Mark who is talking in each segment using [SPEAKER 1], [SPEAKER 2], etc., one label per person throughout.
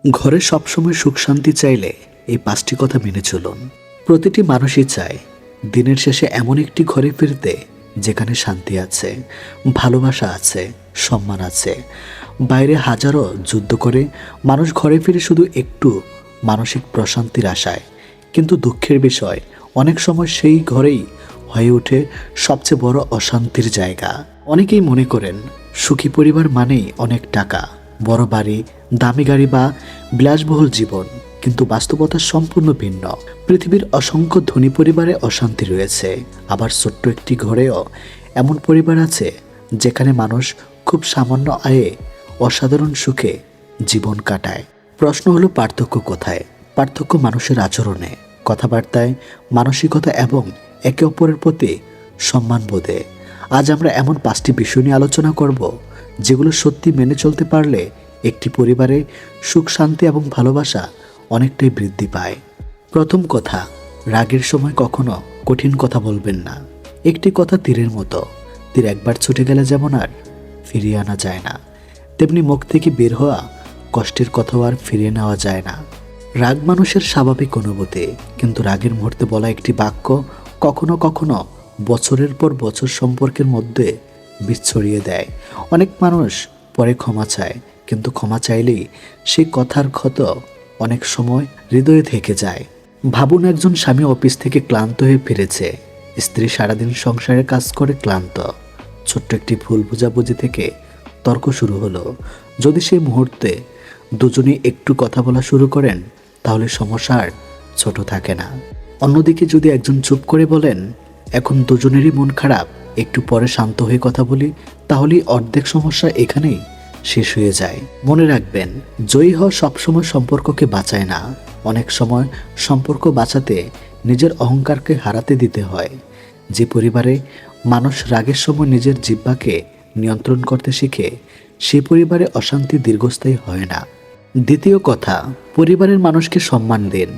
[SPEAKER 1] ঘরে সবসময় সুখ শান্তি চাইলে এই 5টি কথা মেনে চলুন। প্রতিটি মানুষই চায় দিনের শেষে এমন একটি ঘরে ফিরতে যেখানে শান্তি আছে, ভালোবাসা আছে, সম্মান আছে। বাইরে হাজারো যুদ্ধ করে মানুষ ঘরে ফিরে শুধু একটু মানসিক প্রশান্তির আশায়, কিন্তু দুঃখের বিষয় অনেক সময় সেই ঘরেই হয়ে ওঠে সবচেয়ে বড় অশান্তির জায়গা। অনেকেই মনে করেন সুখী পরিবার মানেই অনেক টাকা, বড় বাড়ি, দামি গাড়ি বা বিলাসবহুল জীবন, কিন্তু বাস্তবতা সম্পূর্ণ ভিন্ন। পৃথিবীর অসংখ্য ধনী পরিবারে অশান্তি রয়েছে, আবার ছোট্ট একটি ঘরেও এমন পরিবার আছে যেখানে মানুষ খুব সামান্য আয়ে অসাধারণ সুখে জীবন কাটায়। প্রশ্ন হলো পার্থক্য কোথায়? পার্থক্য মানুষের আচরণে, কথাবার্তায়, মানসিকতা এবং একে অপরের প্রতি সম্মানবোধে। আজ আমরা এমন 5টি বিষয় নিয়ে আলোচনা করব যেগুলো সত্যি মেনে চলতে পারলে একটি পরিবারে সুখ শান্তি এবং ভালোবাসা অনেকটাই বৃদ্ধি পায়। প্রথম কথা, রাগের সময় কখনো কঠিন কথা বলবেন না। একটি কথা তীরের মতো, তীর একবার ছুটে গেলে যেমন আর ফিরিয়ে আনা যায় না, তেমনি মুখ থেকে বের হওয়া কষ্টের কথাও আর ফিরিয়ে নেওয়া যায় না। রাগ মানুষের স্বাভাবিক অনুভূতি, কিন্তু রাগের মুহূর্তে বলা একটি বাক্য কখনো কখনো বছরের পর বছর সম্পর্কের মধ্যে বিষ ছড়িয়ে দেয়। অনেক মানুষ পরে ক্ষমা চায়, কিন্তু ক্ষমা চাইলেই সেই কথার ক্ষত অনেক সময় হৃদয়ে থেকে যায়। ভাবুন, একজন স্বামী অফিস থেকে ক্লান্ত হয়ে ফিরেছে, স্ত্রী সারাদিন সংসারের কাজ করে ক্লান্ত। ছোট্ট একটি ভুল বোঝাবুঝি থেকে তর্ক শুরু হলো। যদি সেই মুহূর্তে দুজনেই একটু কথা বলা শুরু করেন, তাহলে সমস্যা আর ছোট থাকে না। অন্যদিকে যদি একজন চুপ করে বলেন, এখন দুজনেরই মন খারাপ, একটু পরে শান্ত হয়ে কথা বলি, তাহলেই অর্ধেক সমস্যা এখানেই শেষ হয়ে যায়। মনে রাখবেন, জয়ী হওয়া সবসময় সম্পর্ককে বাঁচায় না। অনেক সময় সম্পর্ক বাঁচাতে নিজের অহংকারকে হারাতে দিতে হয়। যে পরিবারে মানুষ রাগের সময় নিজের জিহ্বাকে নিয়ন্ত্রণ করতে শিখে, সেই পরিবারে অশান্তি দীর্ঘস্থায়ী হয় না। দ্বিতীয় কথা, পরিবারের মানুষকে সম্মান দিন।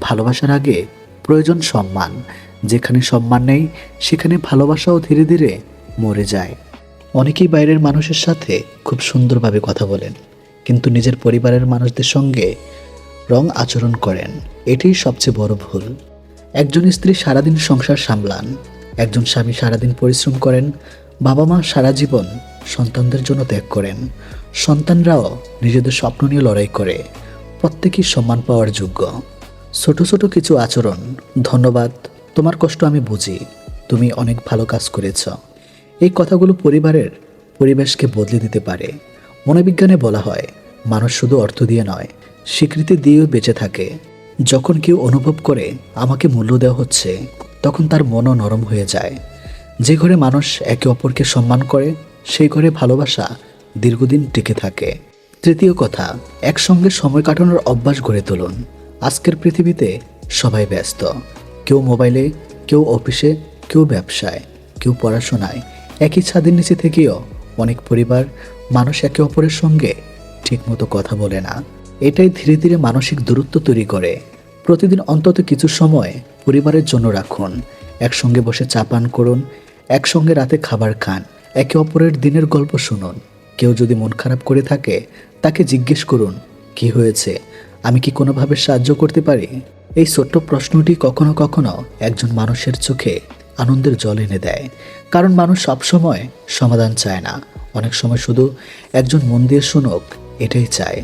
[SPEAKER 1] ভালোবাসার আগে প্রয়োজন সম্মান। যেখানে সম্মান নেই, সেখানে ভালোবাসাও ধীরে ধীরে মরে যায়। অনেকেই বাইরের মানুষের সাথে খুব সুন্দরভাবে কথা বলেন, কিন্তু নিজের পরিবারের মানুষদের সঙ্গে রং আচরণ করেন। এটাই সবচেয়ে বড় ভুল। একজন স্ত্রী সারাদিন সংসার সামলান, একজন স্বামী সারাদিন পরিশ্রম করেন, বাবা মা সারা জীবন সন্তানদের জন্য ত্যাগ করেন, সন্তানরাও নিজেদের স্বপ্ন নিয়ে লড়াই করে। প্রত্যেকেই সম্মান পাওয়ার যোগ্য। ছোট ছোট কিছু আচরণ, ধন্যবাদ, তোমার কষ্ট আমি বুঝি, তুমি অনেক ভালো কাজ করেছ, এই কথাগুলো পরিবারের পরিবেশকে বদলে দিতে পারে। মনোবিজ্ঞানে বলা হয়, মানুষ শুধু অর্থ দিয়ে নয়, স্বীকৃতি দিয়েও বেঁচে থাকে। যখন কেউ অনুভব করে আমাকে মূল্য দেওয়া হচ্ছে, তখন তার মনও নরম হয়ে যায়। যে ঘরে মানুষ একে অপরকে সম্মান করে, সেই ঘরে ভালোবাসা দীর্ঘদিন টিকে থাকে। তৃতীয় কথা, একসঙ্গে সময় কাটানোর অভ্যাস গড়ে তুলুন। আজকের পৃথিবীতে সবাই ব্যস্ত, কেউ মোবাইলে, কেউ অফিসে, কেউ ব্যবসায়, কেউ পড়াশোনায়। একই ছাদের নিচে থেকেও অনেক পরিবার মানুষ একে অপরের সঙ্গে ঠিকমতো কথা বলে না। এটাই ধীরে ধীরে মানসিক দূরত্ব তৈরি করে। প্রতিদিন অন্তত কিছু সময় পরিবারের জন্য রাখুন। একসঙ্গে বসে চা পান করুন, একসঙ্গে রাতে খাবার খান, একে অপরের দিনের গল্প শুনুন। কেউ যদি মন খারাপ করে থাকে, তাকে জিজ্ঞেস করুন, কি হয়েছে, আমি কি কোনোভাবে সাহায্য করতে পারি? এই ছোট্ট প্রশ্নটি কখনো কখনো একজন মানুষের চোখে আনন্দের জল এনে দেয়। কারণ মানুষ সবসময় সমাধান চায় না, অনেক সময় শুধু একজন মন দিয়ে শুনুক এটাই চায়।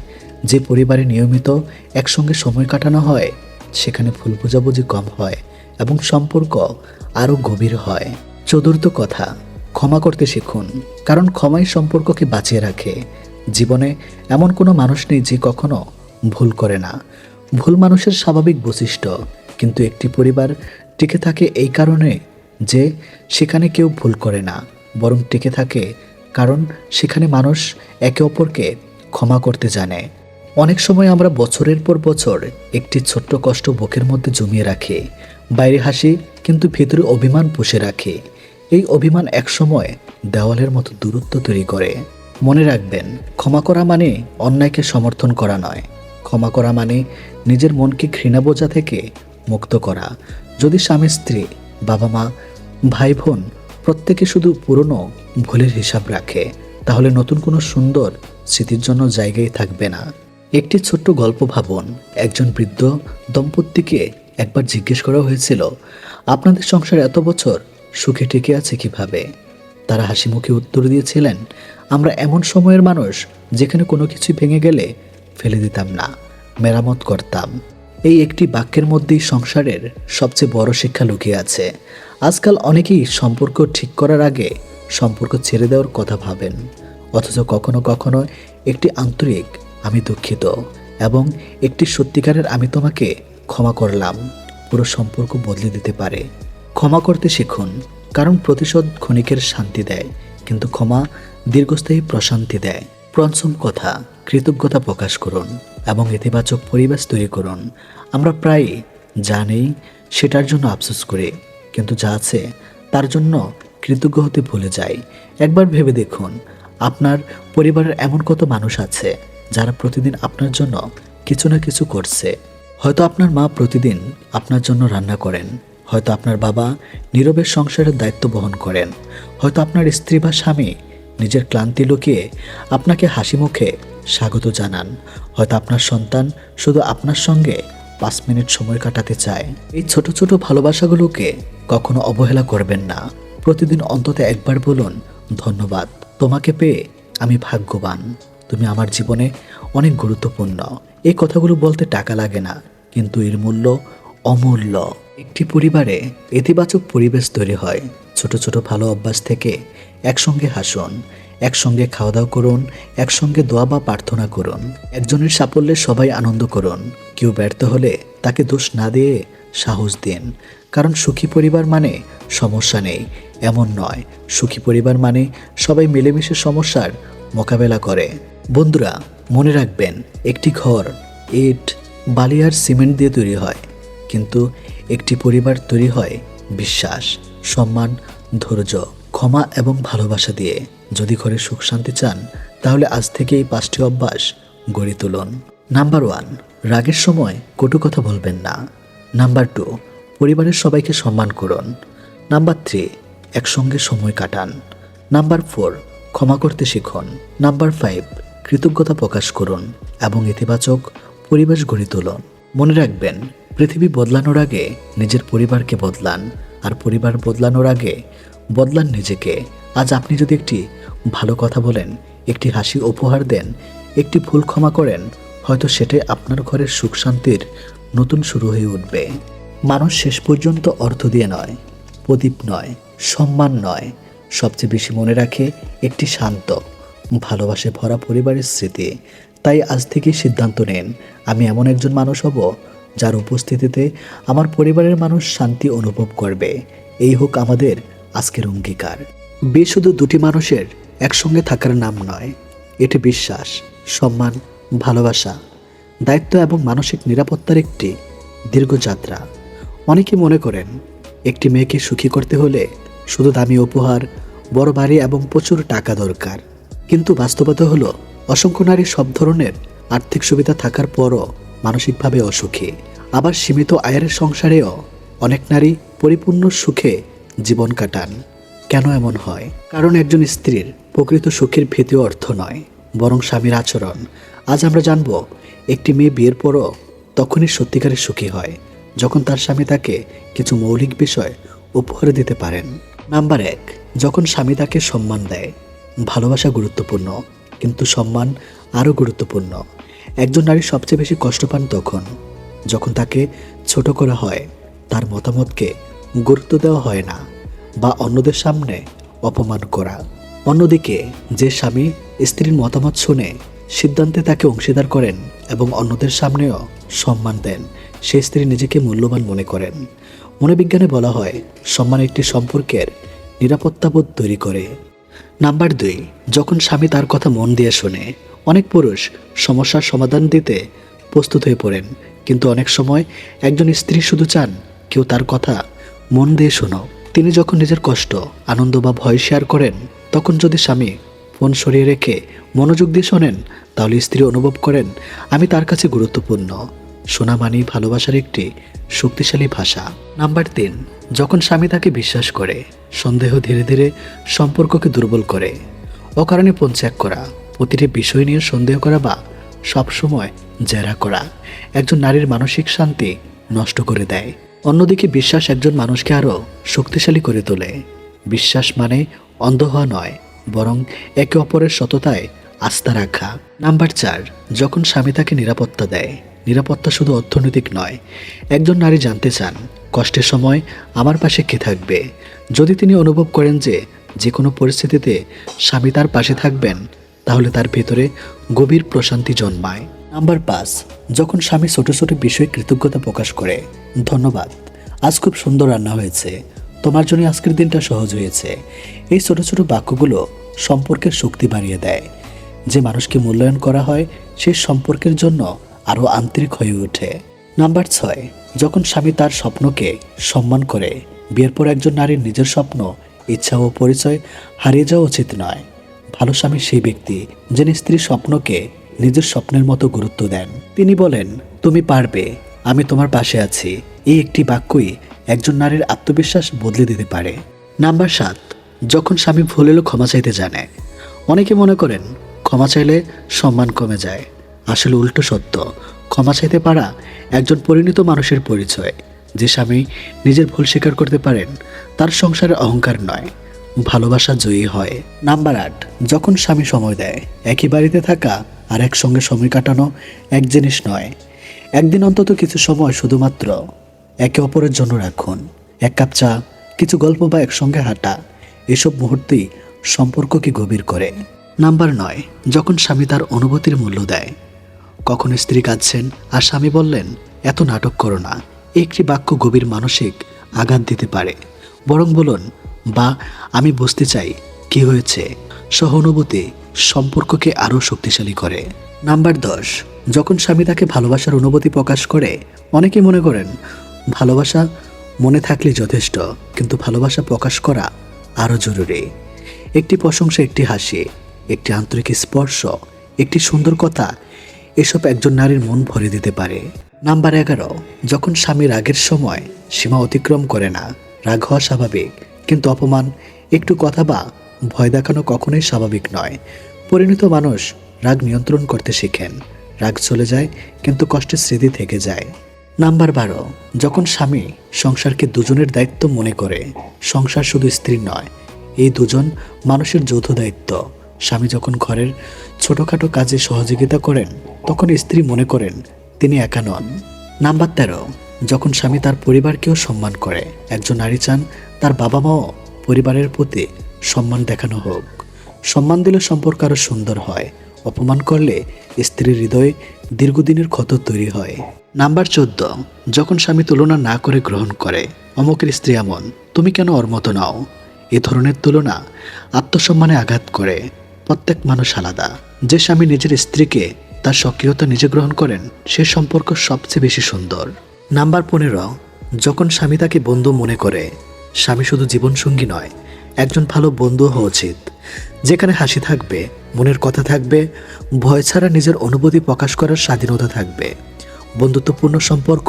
[SPEAKER 1] যে পরিবারে নিয়মিত একসঙ্গে সময় কাটানো হয়, সেখানে ভুল বোঝাবুঝি কম হয় এবং সম্পর্ক আরও গভীর হয়। চতুর্থ কথা, ক্ষমা করতে শিখুন, কারণ ক্ষমাই সম্পর্ককে বাঁচিয়ে রাখে। জীবনে এমন কোনো মানুষ নেই যে কখনো ভুল করে না। ভুল মানুষের স্বাভাবিক বৈশিষ্ট্য, কিন্তু একটি পরিবার টিকে থাকে এই কারণে যে সেখানে কেউ ভুল করে না, বরং টিকে থাকে কারণ সেখানে মানুষ একে অপরকে ক্ষমা করতে জানে। অনেক সময় আমরা বছরের পর বছর একটি ছোট্ট কষ্ট বুকের মধ্যে জমিয়ে রাখি, বাইরে হাসি কিন্তু ভেতরে অভিমান পুষে রাখি। এই অভিমান একসময় দেওয়ালের মতো দূরত্ব তৈরি করে। মনে রাখবেন, ক্ষমা করা মানে অন্যায়কে সমর্থন করা নয়। ক্ষমা করা মানে নিজের মনকে ঘৃণা বোঝা থেকে মুক্ত করা। যদি স্বামী স্ত্রী, বাবা মা, ভাই বোন প্রত্যেকে শুধু পুরনো ভুলের হিসাব রাখে, তাহলে নতুন কোনো সুন্দর স্মৃতির জন্য জায়গায় থাকবে না। একটি ছোট্ট গল্প ভাবুন। একজন বৃদ্ধ দম্পতিকে একবার জিজ্ঞেস করা হয়েছিল, আপনাদের সংসার এত বছর সুখে টিকে আছে কিভাবে? তারা হাসি মুখে উত্তর দিয়েছিলেন, আমরা এমন সময়ের মানুষ যেখানে কোনো কিছু ভেঙে গেলে ফেলে দিতাম না, মেরামত করতাম। এই একটি বাক্যের মধ্যেই সংসারের সবচেয়ে বড় শিক্ষা লুকিয়ে আছে। আজকাল অনেকেই সম্পর্ক ঠিক করার আগে সম্পর্ক ছেড়ে দেওয়ার কথা ভাবেন, অথচ কখনো কখনো একটি আন্তরিক আমি দুঃখিত এবং একটি সত্যিকারের আমি তোমাকে ক্ষমা করলাম পুরো সম্পর্ক বদলে দিতে পারে। ক্ষমা করতে শিখুন, কারণ প্রতিশোধ ক্ষণিকের শান্তি দেয়, কিন্তু ক্ষমা দীর্ঘস্থায়ী প্রশান্তি দেয়। পঞ্চম কথা, কৃতজ্ঞতা প্রকাশ করুন এবং ইতিবাচক পরিবেশ তৈরি করুন। আমরা প্রায়ই যা নেই সেটার জন্য আফসোস করি, কিন্তু যা আছে তার জন্য কৃতজ্ঞ হতে ভুলে যাই। একবার ভেবে দেখুন, আপনার পরিবারের এমন কত মানুষ আছে যারা প্রতিদিন আপনার জন্য কিছু না কিছু করছে। হয়তো আপনার মা প্রতিদিন আপনার জন্য রান্না করেন, হয়তো আপনার বাবা নীরবে সংসারের দায়িত্ব বহন করেন, হয়তো আপনার স্ত্রী বা স্বামী নিজের ক্লান্তি লুকিয়ে আপনাকে হাসি মুখে স্বাগত জানান, হয়তো আপনার সন্তান শুধু আপনার সঙ্গে 5 মিনিট সময় কাটাতে চায়। এই ছোট ছোট ভালোবাসাগুলোকে কখনো অবহেলা করবেন না। প্রতিদিন অন্তত একবার বলুন, ধন্যবাদ, তোমাকে পেয়ে আমি ভাগ্যবান, তুমি আমার জীবনে অনেক গুরুত্বপূর্ণ। এই কথাগুলো বলতে টাকা লাগে না, কিন্তু এর মূল্য অমূল্য। একটি পরিবারে ইতিবাচক পরিবেশ তৈরি হয় ছোট ছোট ভালো অভ্যাস থেকে। একসঙ্গে হাসুন, একসঙ্গে খাওয়া দাওয়া করুন, একসঙ্গে দোয়া বা প্রার্থনা করুন। একজনের সাফল্যে সবাই আনন্দ করুন। কেউ ব্যর্থ হলে তাকে দোষ না দিয়ে সাহস দিন, কারণ সুখী পরিবার মানে সমস্যা নেই এমন নয়, সুখী পরিবার মানে সবাই মিলেমিশে সমস্যার মোকাবেলা করে। বন্ধুরা, মনে রাখবেন, একটি ঘর ইট, বালি আর সিমেন্ট দিয়ে তৈরি হয়, কিন্তু একটি পরিবার তৈরি হয় বিশ্বাস, সম্মান, ধৈর্য, ক্ষমা এবং ভালোবাসা দিয়ে। যদি ঘরে সুখ শান্তি চান, তাহলে আজ থেকে এই 5টি অভ্যাস গড়ে তুলুন। নাম্বার 1, রাগের সময় কটু কথা বলবেন না। নাম্বার 2, পরিবারের সবাইকে সম্মান করুন। নাম্বার 3, একসঙ্গে সময় কাটান। নাম্বার 4, ক্ষমা করতে শিখুন। নাম্বার 5, কৃতজ্ঞতা প্রকাশ করুন এবং ইতিবাচক পরিবেশ গড়ে তুলুন। মনে রাখবেন, পৃথিবী বদলানোর আগে নিজের পরিবারকে বদলান, আর পরিবার বদলানোর আগে বদলান নিজেকে। আজ আপনি যদি একটি ভালো কথা বলেন, একটি হাসি উপহার দেন, একটি ভুল ক্ষমা করেন, হয়তো সেটাই আপনার ঘরের সুখ শান্তির নতুন শুরু হয়ে উঠবে। মানুষ শেষ পর্যন্ত অর্থ দিয়ে নয়, প্রদীপ নয়, সম্মান নয়, সবচেয়ে বেশি মনে রাখে একটি শান্ত, ভালোবাসে ভরা পরিবারের স্মৃতি। তাই আজ থেকেই সিদ্ধান্ত নিন, আমি এমন একজন মানুষ হব যার উপস্থিতিতে আমার পরিবারের মানুষ শান্তি অনুভব করবে। এই হোক আমাদের আজকের অঙ্গীকার। বিয়ে শুধু দুটি মানুষের একসঙ্গে থাকার নাম নয়, এটি বিশ্বাস, সম্মান, ভালোবাসা, দায়িত্ব এবং মানসিক নিরাপত্তার একটি দীর্ঘ যাত্রা। অনেকে মনে করেন একটি মেয়েকে সুখী করতে হলে শুধু দামি উপহার, বড় বাড়ি এবং প্রচুর টাকা দরকার, কিন্তু বাস্তবতা হলো অসংখ্য নারী সব ধরনের আর্থিক সুবিধা থাকার পরও মানসিকভাবে অসুখী। আবার সীমিত আয়ের সংসারেও অনেক নারী পরিপূর্ণ সুখে জীবন কাটান। কেন এমন হয়? কারণ একজন স্ত্রীর প্রকৃত সুখের ভিত্তি অর্থ নয়, বরং স্বামীর আচরণ। আজ আমরা জানব, একটি মেয়ে বিয়ের পরও তখনই সত্যিকারের সুখী হয় যখন তার স্বামী তাকে কিছু মৌলিক বিষয় উপহার দিতে পারেন। নাম্বার 1, যখন স্বামী তাকে সম্মান দেয়। ভালোবাসা গুরুত্বপূর্ণ, কিন্তু সম্মান আরও গুরুত্বপূর্ণ। একজন নারী সবচেয়ে বেশি কষ্ট পান যখন তাকে ছোট করা হয়, তার মতামতকে গুরুত্ব দেওয়া হয় না, বা অন্যদের সামনে অপমান করা। অন্যদিকে যে স্বামী স্ত্রীর মতামত শুনে সিদ্ধান্তে তাকে অংশীদার করেন এবং অন্যদের সামনেও সম্মান দেন, সেই স্ত্রী নিজেকে মূল্যবান মনে করেন। মনোবিজ্ঞানে বলা হয়, সম্মান একটি সম্পর্কের নিরাপত্তাবোধ তৈরি করে। নাম্বার 2, যখন স্বামী তার কথা মন দিয়ে শোনে। অনেক পুরুষ সমস্যার সমাধান দিতে প্রস্তুত হয়ে পড়েন, কিন্তু অনেক সময় একজন স্ত্রী শুধু চান কেউ তার কথা মন দিয়ে শোনো। তিনি যখন নিজের কষ্ট, আনন্দ বা ভয় শেয়ার করেন, তখন যদি স্বামী ফোন সরিয়ে রেখে মনোযোগ দিয়ে শোনেন, তাহলে স্ত্রী অনুভব করেন আমি তার কাছে গুরুত্বপূর্ণ। শোনা মানেই ভালোবাসার একটি শক্তিশালী ভাষা। নাম্বার 3, যখন স্বামী তাকে বিশ্বাস করে। সন্দেহ ধীরে ধীরে সম্পর্ককে দুর্বল করে। অকারণে ফোন চেক করা, প্রতিটি বিষয় নিয়ে সন্দেহ করা বা সবসময় জেরা করা একজন নারীর মানসিক শান্তি নষ্ট করে দেয়। অন্যদিকে বিশ্বাস একজন মানুষকে আরও শক্তিশালী করে তোলে। বিশ্বাস মানে অন্ধ হওয়া নয়, বরং একে অপরের সততায় আস্থা রাখা। নাম্বার 4, যখন স্বামী তাকে নিরাপত্তা দেয়। নিরাপত্তা শুধু অর্থনৈতিক নয়। একজন নারী জানতে চান, কষ্টের সময় আমার পাশে কে থাকবে। যদি তিনি অনুভব করেন যে কোনো পরিস্থিতিতে স্বামী তার পাশে থাকবেন, তাহলে তার ভেতরে গভীর প্রশান্তি জন্মায়। নাম্বার 5, যখন স্বামী ছোট ছোট বিষয়ে কৃতজ্ঞতা প্রকাশ করে। ধন্যবাদ, আজ খুব সুন্দর রান্না হয়েছে, তোমার জন্য আজকের দিনটা সহজ হয়েছে। এই ছোট ছোট বাক্যগুলো সম্পর্কের শক্তি বাড়িয়ে দেয়। যে মানুষকে মূল্যায়ন করা হয়, সেই সম্পর্কের জন্য আরও আন্তরিক হয়ে ওঠে। নাম্বার 6, যখন স্বামী তার স্বপ্নকে সম্মান করে। বিয়ের পর একজন নারীর নিজের স্বপ্ন, ইচ্ছা ও পরিচয় হারিয়ে যাওয়া উচিত নয়। ভালো স্বামী সেই ব্যক্তি যিনি স্ত্রীর স্বপ্নকে নিজের স্বপ্নের মতো গুরুত্ব দেন। তিনি বলেন, তুমি পারবে, আমি তোমার পাশে আছি। এই একটি বাক্যই একজন নারীর আত্মবিশ্বাস বদলে দিতে পারে। নাম্বার 7, যখন স্বামী ভুল হলেও ক্ষমা চাইতে জানে। অনেকে মনে করেন ক্ষমা চাইলে সম্মান কমে যায়। আসলে উল্টো সত্য। ক্ষমা চাইতে পারা একজন পরিণত মানুষের পরিচয়। যে স্বামী নিজের ভুল স্বীকার করতে পারেন, তার সংসারে অহংকার নয়, ভালোবাসা জয়ী হয়। নাম্বার 8, যখন স্বামী সময় দেয়। একই বাড়িতে থাকা আর একসঙ্গে সময় কাটানো এক জিনিস নয়। একদিন অন্তত কিছু সময় শুধুমাত্র একে অপরের জন্য রাখুন। এক কাপ চা, কিছু গল্প বা একসঙ্গে হাঁটা, এসব মুহূর্তেই সম্পর্ককে গভীর করে। নাম্বার 9, যখন স্বামী তার অনুভূতির মূল্য দেয়। কখন স্ত্রী কাঁদছেন আর স্বামী বললেন, এত নাটক করো না। একটি বাক্য গভীর মানসিক আঘাত দিতে পারে। বরং বলুন, বা আমি বুঝতে চাই কি হয়েছে। সহানুভূতি সম্পর্ককে আরও শক্তিশালী করে। নাম্বার 10, যখন স্বামী তাকে ভালোবাসার অনুভূতি প্রকাশ করে। অনেকে মনে করেন ভালোবাসা মনে থাকলে যথেষ্ট, কিন্তু ভালোবাসা প্রকাশ করা আরও জরুরি। একটি প্রশংসা, একটি হাসি, একটি আন্তরিক স্পর্শ, একটি সুন্দর কথা, এসব একজন নারীর মন ভরে দিতে পারে। নাম্বার 11, যখন স্বামী রাগের সময় সীমা অতিক্রম করে না। রাগ হওয়া স্বাভাবিক, কিন্তু অপমান, একটু কথা বা ভয় দেখানো কখনোই স্বাভাবিক নয়। পরিণত মানুষ রাগ নিয়ন্ত্রণ করতে শিখেন। রাগ চলে যায়, কিন্তু কষ্টের স্মৃতি থেকে যায়। নাম্বার 12, যখন স্বামী সংসারকে দুজনের দায়িত্ব মনে করে। সংসার শুধু স্ত্রীর নয়, এই দুজন মানুষের যৌথ দায়িত্ব। স্বামী যখন ঘরের ছোটোখাটো কাজে সহযোগিতা করেন, তখন স্ত্রী মনে করেন তিনি একা নন। নাম্বার 13, যখন স্বামী তার পরিবারকেও সম্মান করে। একজন নারী চান তার বাবা মাও পরিবারের প্রতি সম্মান দেখানো হোক। সম্মান দিলে সম্পর্ক আরও সুন্দর হয়। অপমান করলে স্ত্রীর হৃদয়ে দীর্ঘদিনের ক্ষত তৈরি হয়। নাম্বার 14, যখন স্বামী তুলনা না করে গ্রহণ করে। অমুকের স্ত্রী এমন, তুমি কেন ওর মতো নাও। এ ধরনের তুলনা আত্মসম্মানে আঘাত করে। প্রত্যেক মানুষ আলাদা। যে স্বামী নিজের স্ত্রীকে তার সক্রিয়তা নিজে গ্রহণ করেন, সে সম্পর্ক সবচেয়ে বেশি সুন্দর। নাম্বার 15, যখন স্বামী তাকে বন্ধু মনে করে। স্বামী শুধু জীবনসঙ্গী নয়, একজন ভালো বন্ধু হওয়া উচিত। যেখানে হাসি থাকবে, মনের কথা থাকবে, ভয় ছাড়া নিজের অনুভূতি প্রকাশ করার স্বাধীনতা থাকবে। বন্ধুত্বপূর্ণ সম্পর্ক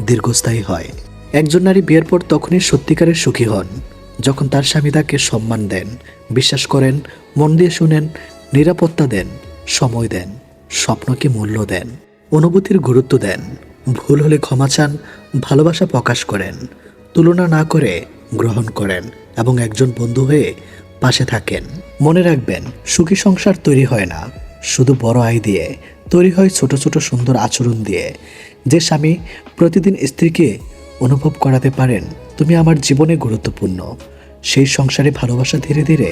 [SPEAKER 1] দীর্ঘস্থায়ী হয়। একজন নারী বিয়ের পর তখনই সত্যিকারের সুখী হন, যখন তার স্বামী তাকে সম্মান দেন, বিশ্বাস করেন, মন দিয়ে শুনেন, নিরাপত্তা দেন, সময় দেন, স্বপ্নকে মূল্য দেন, অনুভূতির গুরুত্ব দেন। ভুল হলে ক্ষমা চান, ভালোবাসা প্রকাশ করেন, তুলনা না করে গ্রহণ করেন এবং একজন বন্ধু হয়ে পাশে থাকেন। মনে রাখবেন, সুখী সংসার তৈরি হয় না শুধু বড় আয় দিয়ে, তৈরি হয় ছোট ছোট সুন্দর আচরণ দিয়ে। যে স্বামী প্রতিদিন স্ত্রীকে অনুভব করাতে পারেন তুমি আমার জীবনে গুরুত্বপূর্ণ, সেই সংসারে ভালোবাসা ধীরে ধীরে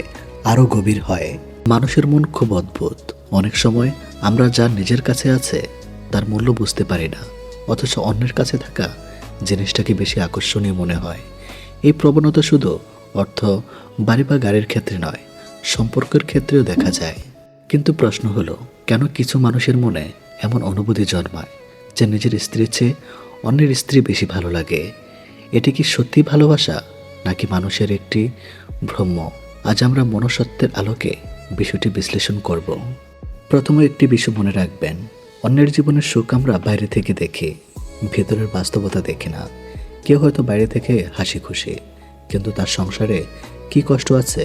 [SPEAKER 1] আরও গভীর হয়। মানুষের মন খুব অদ্ভুত। অনেক সময় আমরা যার নিজের কাছে আছে তার মূল্য বুঝতে পারি না, অথচ অন্যের কাছে থাকা জিনিসটাকে বেশি আকর্ষণীয় মনে হয়। এই প্রবণতা শুধু অর্থ, বাড়ি বা গাড়ির ক্ষেত্রে নয়, সম্পর্কের ক্ষেত্রেও দেখা যায়। কিন্তু প্রশ্ন হলো, কেন কিছু মানুষের মনে এমন অনুভূতি জন্মায় যে নিজের স্ত্রীর চেয়ে অন্যের স্ত্রী বেশি ভালো লাগে? এটি কি সত্যি ভালোবাসা, নাকি মানুষের একটি ভ্রম? আজ আমরা মনুষ্যত্বের আলোকে বিষয়টি বিশ্লেষণ করব। প্রথমে একটি বিষয় মনে রাখবেন, অন্যের জীবনের সুখ আমরা বাইরে থেকে দেখি, ভেতরের বাস্তবতা দেখি না। কেউ হয়তো বাইরে থেকে হাসি খুশি, কিন্তু তার সংসারে কি কষ্ট আছে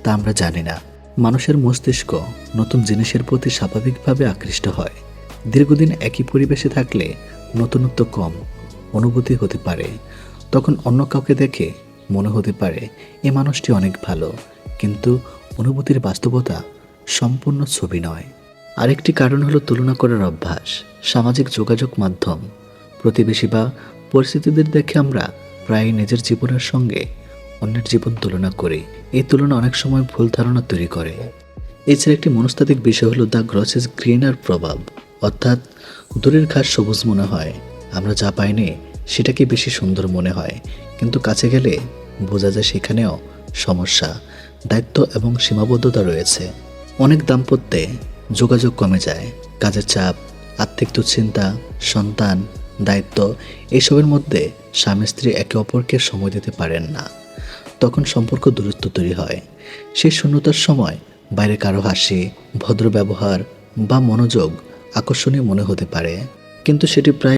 [SPEAKER 1] তা আমরা জানি না। মানুষের মস্তিষ্ক নতুন জিনিসের প্রতি স্বাভাবিকভাবে আকৃষ্ট হয়, দীর্ঘদিন একই পরিবেশে থাকলে নতুনত্ব কম অনুভূতি হতে পারে। তখন অন্য কাউকে দেখে মনে হতে পারে এ মানুষটি অনেক ভালো, কিন্তু অনুভূতির বাস্তবতা সম্পূর্ণ ছবি নয়। আরেকটি কারণ হলো তুলনা করার অভ্যাস। সামাজিক যোগাযোগ মাধ্যম, প্রতিবেশী বা পরিস্থিতিদের দেখে আমরা প্রায়ই নিজের জীবনের সঙ্গে অন্যের জীবন তুলনা করি। এই তুলনা অনেক সময় ভুল ধারণা তৈরি করে। এছাড়া একটি মনস্তাত্ত্বিক বিষয় হলো দ্য গ্রাস ইজ গ্রিনার প্রভাব, অর্থাৎ দূরের ঘাস সবুজ মনে হয়, আমরা যা পাইনি সেটাকে বেশি সুন্দর মনে হয়, কিন্তু কাছে গেলে বোঝা যায় সেখানেও সমস্যা, দায়িত্ব এবং সীমাবদ্ধতা রয়েছে। অনেক দাম্পত্যে যোগাযোগ কমে যায়, কাজের চাপ, আর্থিক দুশ্চিন্তা, সন্তান, দায়িত্ব এসবের মধ্যে স্বামী স্ত্রী একে অপরকে সময় দিতে পারেন না। তখন সম্পর্ক দূরত্ব তৈরি হয়। সেই শূন্যতার সময় বাইরে কারো হাসি, ভদ্র ব্যবহার বা মনোযোগ আকর্ষণীয় মনে হতে পারে, কিন্তু সেটি প্রায়